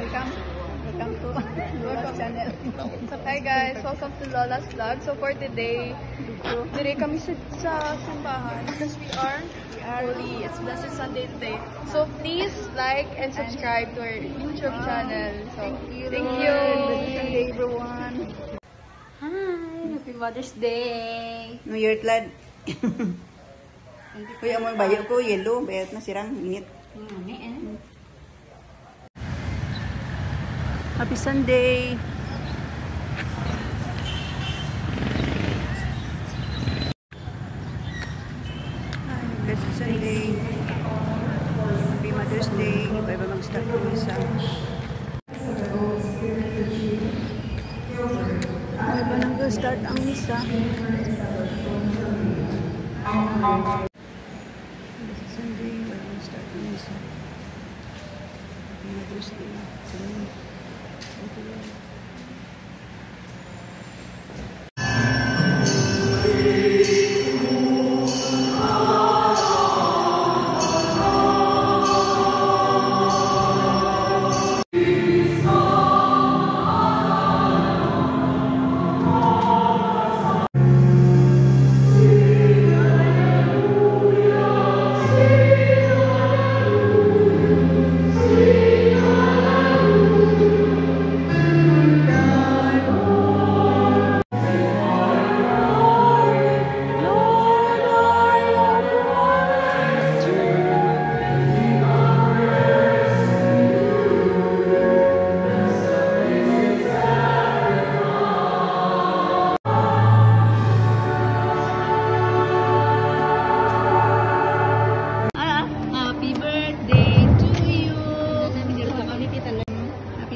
Welcome to Lola's channel. Hi guys, welcome to Lola's vlog. So for today kami sa simbahan because we are holy. It's Blessed Sunday today. So please like and subscribe to our YouTube channel. So thank you. Blessed Sunday everyone. Hi, happy Mother's Day. New Year lad. Kuya mo bayo ko yellow, bayat na sirang init. Happy Sunday. Blessed Sunday. Happy Mother's Day. Iba ba mag-start ko isa? Ay ba nang start ang misa? Blessed Sunday. Iba ba mag-start ang misa? Happy Mother's Day.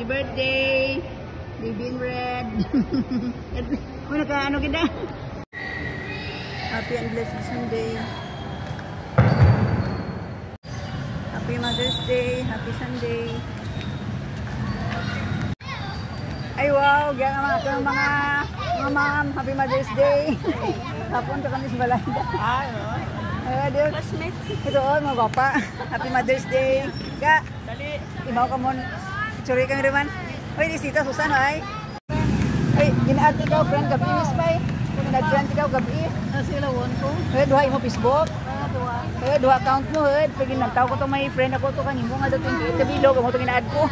Birthday, baby in red. Ano ka, ano kita? Happy and blessed Sunday. Happy Mother's Day, happy Sunday. Ay wow, gaya mga ma'am, happy Mother's Day. Hapon ka kami sa Balanda. Classmates. Ito mga bapa. Happy Mother's Day. Ka, dali. Ibaw ka mo. Sorry kang Riman. Hoy, di sita Susan ay. Ay, ginaad ikaw friend gabi Miss Bay. Nag-friend ikaw gabi. Sila won ko. Hoy, duha imo Facebook. Duha. Hoy, duha account mo, hoy. Pag nagtaw ko to may friend ako to kanimo nga dating gabi log mo to ginaad ko.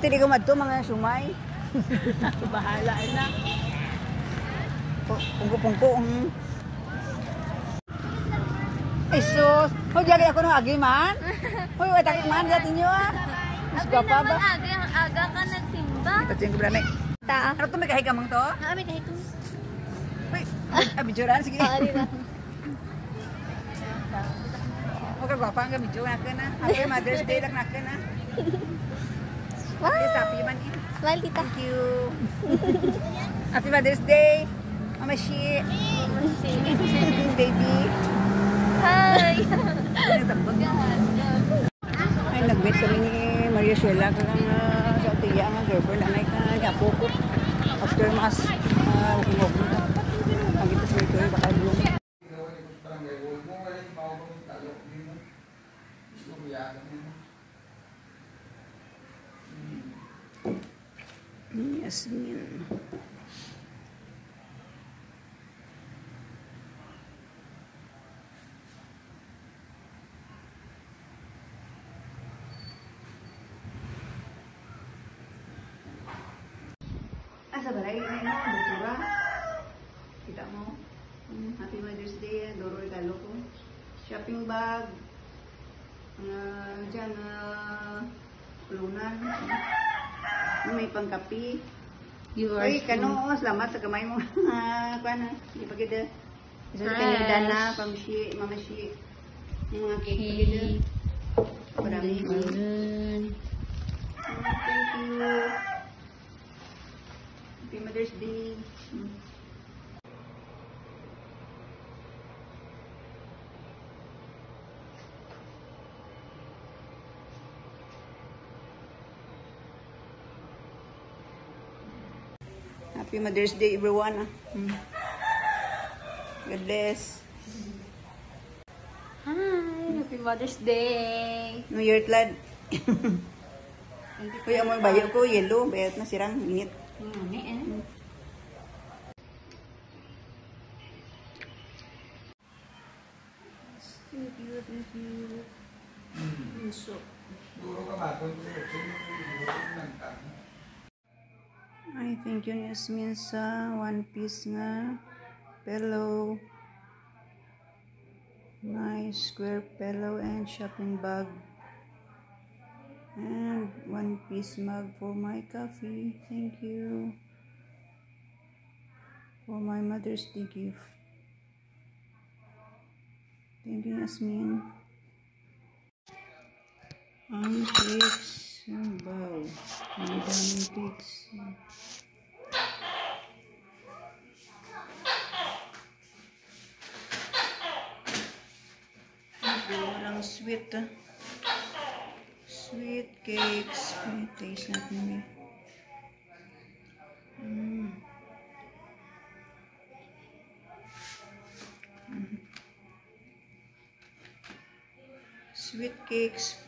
Tili ko madto mga sumay. Bahala na. Pungko-pungko. Ay sus, hoy jagay ako ng agi man. Hoy, watak man dati nyo ah. Mas gwapa ba? Aga ka nagsimba. Ito siyang kubrane. Ta. Ano ito may kahigamang to? Kami kahit ito. Hoy, abidyoran, sige. Ari ba? Huwag ka gwapa ang gabidyo, naka na. Happy Mother's Day lang naka na. Wow. Yes, happy man eh. Smile tita. Thank you. Happy Mother's Day. Mama Shi. Baby. Hi. Ay, nag-meet kami ni Maria Sheila kang sa tiya nga girlfriend anay ka yapo ko after mas humog na ang ito sa ito baka yung Yasmin. Sa balay na yun, doktora. Kita mo. Happy Mother's Day. Doro regalo ko. Shopping bag. Diyan, pulunan. May pangkapi. Uy, kanong salamat sa kamay mo. Kuan na. Hindi pa kita. Isa sa kanila na, pamshi, mamashi. Yung mga cake pa kita. Marami. Thank you. Happy Mother's Day. Happy Mother's Day everyone. God bless. Happy Mother's Day! New Year tlad. Uy, amoy bayo ko, yellow. Bayat na sirang, init. Ay, thank you, Yasmin, sa one piece nga pillow. Nice square pillow and shopping bag. And one piece mug for my coffee. Thank you. For my Mother's Day gift. Thank you, Yasmin. Pics. Wow. Ang daming pics. Walang sweet. Sweet cakes. May taste natin. Sweet cakes.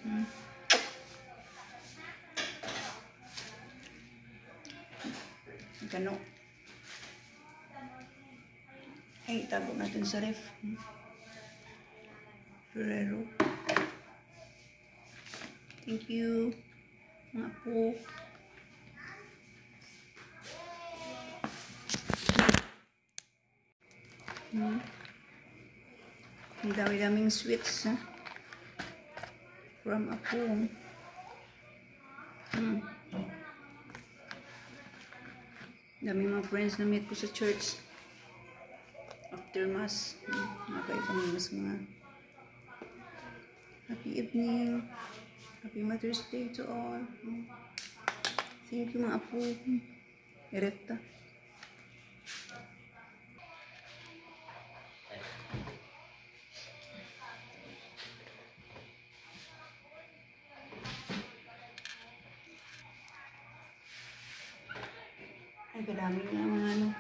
Gano. Ay, itago natin sa ref. Ferrero. Thank you. Mga po. Ang dami-daming sweets. From Apo. Daming mga friends na meet ko sa church. After Mass. Nakailang mas mga happy evening. Happy Mother's Day to all. Thank you mga apo. Erekta. Ay, kadami na mga ano.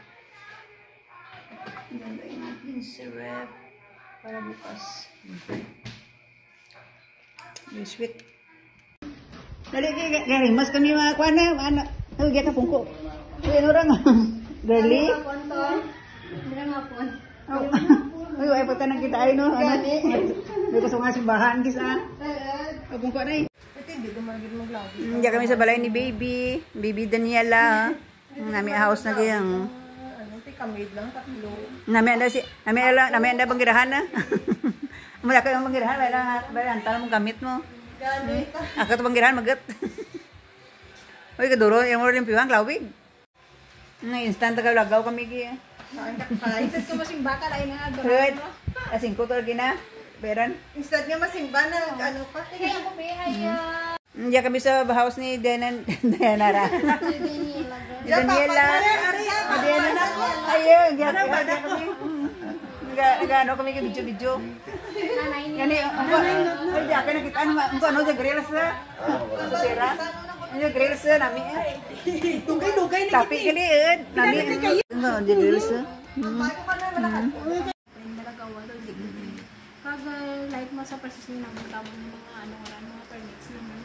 Nalagay natin sa rep para bukas. Yung sweet. Dali, gari, mas kami mga kuwan na, ano, nagyat na pungko. Uy, ano rang, girly? Hindi nga po. Uy, ay pata nang kita ay, no? Ano? May gusto nga simbahan, kisa. Ay, pungko na eh. Diyan kami sa balay ni Baby. Baby Daniela. Nami house na kayang. Kamid lang, tatlo. Nami anda panggirahan na. Mula kayo ang panggirahan, bayan, tanong mong gamit mo. Ako ito panggirahan, magat. Uy, kaduro, yung mo rin piwang, lawig. Instant ka lagaw kami kaya. Instant ko masimba ka, lain nga. Good. Asing ko to na, beran. Instant nga masimba na, ano pa. Kaya ako may Diyan kami sa house ni Dayanara. Daniela. Daniela na. Ayun, diyan kami. Nagano kami ka video-video. Gani, ay diyan ka nakita ano diyan grills na. Sira. Ano grills na nami. Dugay-dugay ni Tapi kaliit. Nami. Ano diyan grills na. Pag like mo sa process ni naman tamo ng mga mga permits naman.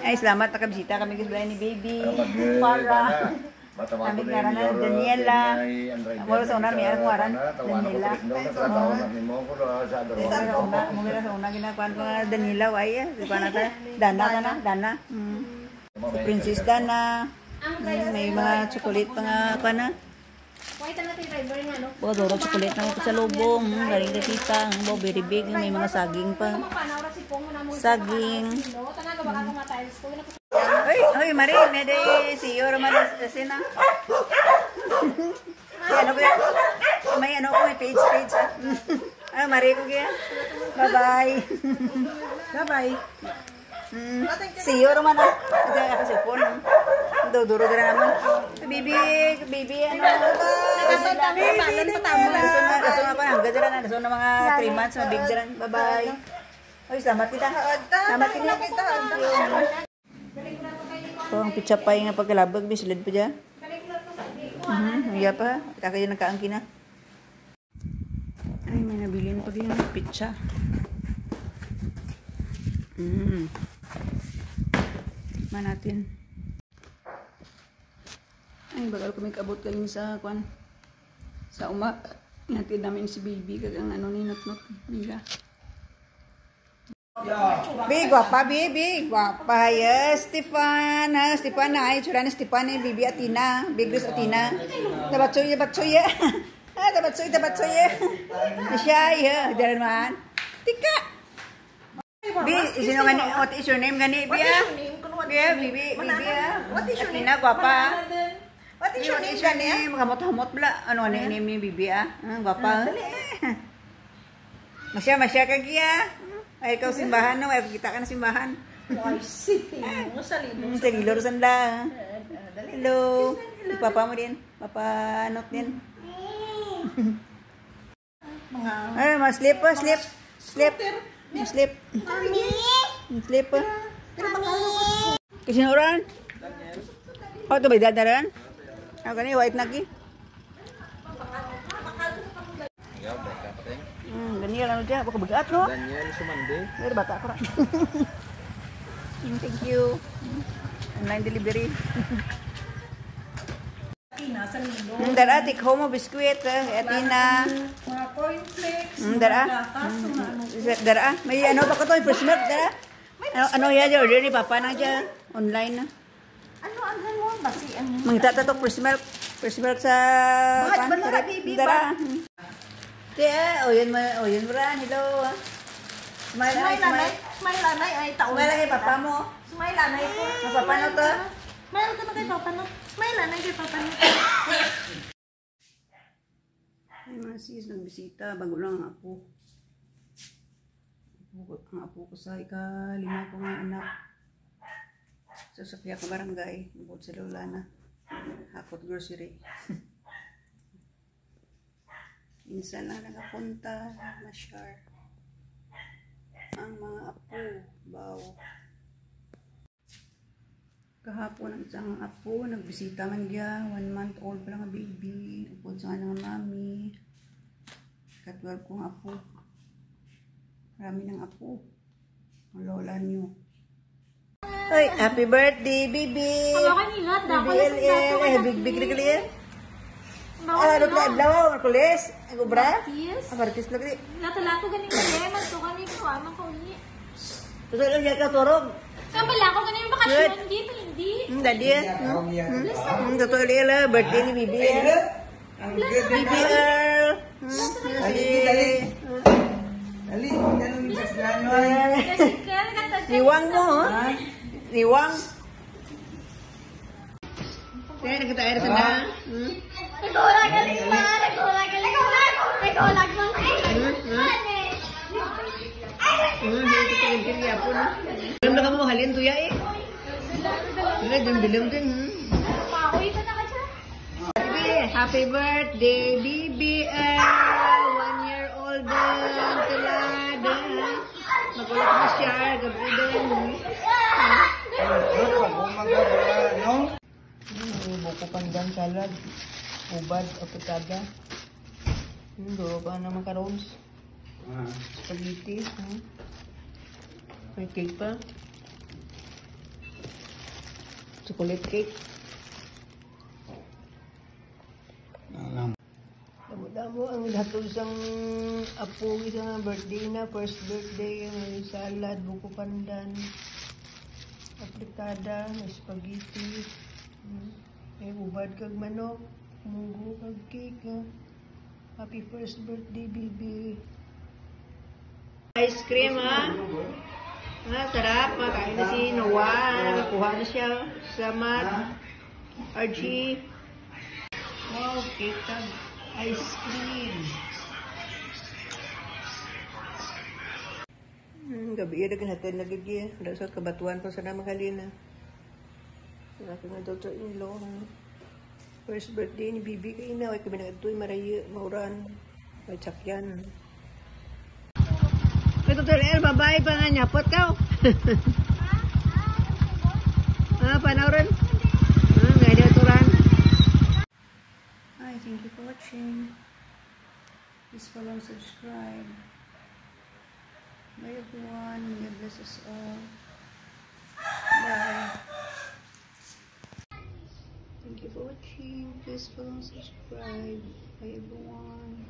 Ay, salamat nakabisita kami kasi ni Baby. Para. Kami ngaran na Daniela. Wala sa una, may akong ngaran. Daniela. Mungkin sa una ginakuan ko nga Daniela. Ay, di pa nata. Dana ka na. Dana. Si Princess Dana. May mga chocolate pa nga ka na. Why talaga yung driver nga, no? Doro chocolate na ito sa lubong. Galing na tita. Very big. May mga saging pa. Saging. Tanaga baka kumatiles ko. Uy, Mari, may day si Yoro Malasin na. Ano ko yan? May ano ko, may page. Ano, Mari ko kaya? Bye-bye. Bye-bye. Si Yoro man na. Ito yung nakasipon. Duro ka na naman. Baby, ano? Raso nga pa, hanggang dyan na. Raso na mga 3 months, mabig dyan. Bye-bye. Uy, salamat kita. Salamat kita. So, ang pitsapay nga pagkalabag, bislid pa dyan. Iya pa. Kakaya nagkaangkin na. Ay, may nabilin pa din yung pitsa. Man natin. Ay, bagal kami kabot kayo sa kwan. Sa uma. Natin namin si baby. Kagang ano ni not-not. Biga. Bi, guapa, Bi, guapa. Yes, Stefan. Ha, Stefan na. Ay, tsura na Stefan na. Bibi Atina. Big Grace Atina. Tabatsoy. Ah, tabatsoy. Asya, ya. Daran man. Tika. Bi, sino gani? What is your name gani, Bi? Bibi. What is your name? Atina, guapa. What is your name gani? Magamot-hamot bala. Ano ang name ni Bibi, ah? Guapa. Masya ka giya. Ay, ikaw simbahan no? Ay, kita ka na simbahan. Ay, sitting mo sa libong. Sa gilor sanda. Hello. Papa mo din. Papa not din. Ay, sleep. Sleep. Kasi orang? Oh, ito ba dadaran? Ako kanina, white naki. Ganyan lang dyan. Baka bagat, no? Ganyan, sumandi. Pero bata ko ra. Thank you. Online delivery. Nasa lilo. Dara, take home mo biskuit. Atina. Mga cornflakes. Dara. Dara. May ano ba ko to? First milk, dara. Ano yan dyan? Order ni Papa na dyan. Online na. Ano mo? Basi ang... Mangita to first milk. First milk sa... Bakit ba lahat, baby? Dara. Tiya, oyan mo ran. Hello. Smile, smile. Smile lanay ay taon. Smile kay Papa mo. Smile lanay po. Papa no to? Smile ka na kay Papa no. Smile lanay kay Papa no. Ay, mga sis, nagbisita. Bago lang ang apo. Ang apo ko sa ika-5 ko nga anak. So, sa piyak ko barangay. Bukod sa lola na. Hakot grocery. Minsan na nagapunta. Masyar. Ang mga apo. Baw. Kahapon ang isang apo. Nagbisita man niya. 1 month old pa lang ang baby. Upod sa nga ng mami. Katwal kong apo. Marami ng apo. Ang lola niyo. Ay, happy birthday, baby! Hawa kanila, dako Baby LL. Big clear. Ano pala, adlaw, Marcoles? Ang ubra? Yes. Ang martis lang rin. Lato-lato ganing kaya, magtukan ni ko, amang kauli. Tutoy lang siya ka, turog. Saan pala ako ganyan bakasyon? Hindi. Daddy, tutoy lang, birthday ni Bibi. Bibi Earl. Dali, ganun sa gano'n. Kasi kaya nagkatad. Niwang mo, ha? Niwang. Kaya nagkataer sa na. Nagkulag ka rin ba? Nagkulag mo. Alam na ka mo, halin tuya eh. Wala, bilang din. Pauwi ka na ka siya. Happy birthday, Bibi Earl. 1 year old din. Tilada. Magulat mo siya. Gabi din. Buko pandan salad. Ubad, apitada. Duro pa na macarons. Spaghetti. May cake pa. Chocolate cake. Damo-damo ang hatol sang apo sa birthday na, first birthday, may salad, buko pandan, apritada, may spaghetti, may ubad kag manok, munggo kag cake. Happy first birthday, baby. Ice cream, ha? Sarap. Makain na si Noah. Nakakuha na siya sa mat. Archie. Wow, cake tag. Ice cream. Gabi yan, naghahatid na gigi. Wala sa kabatuan pa sana makalina. Naka nga daughter-in-law. First birthday ni Bibi kayo na. Ay kami nagatuloy, marayi, mauran. May tsakyan. Ito tuloy, babae pa nga nyapot ka. Panauran. Nga daw turan. Hi, thank you for watching. Please follow and subscribe. Bye everyone. God bless us all. Bye. Thank you for watching. Please follow and subscribe. Bye everyone.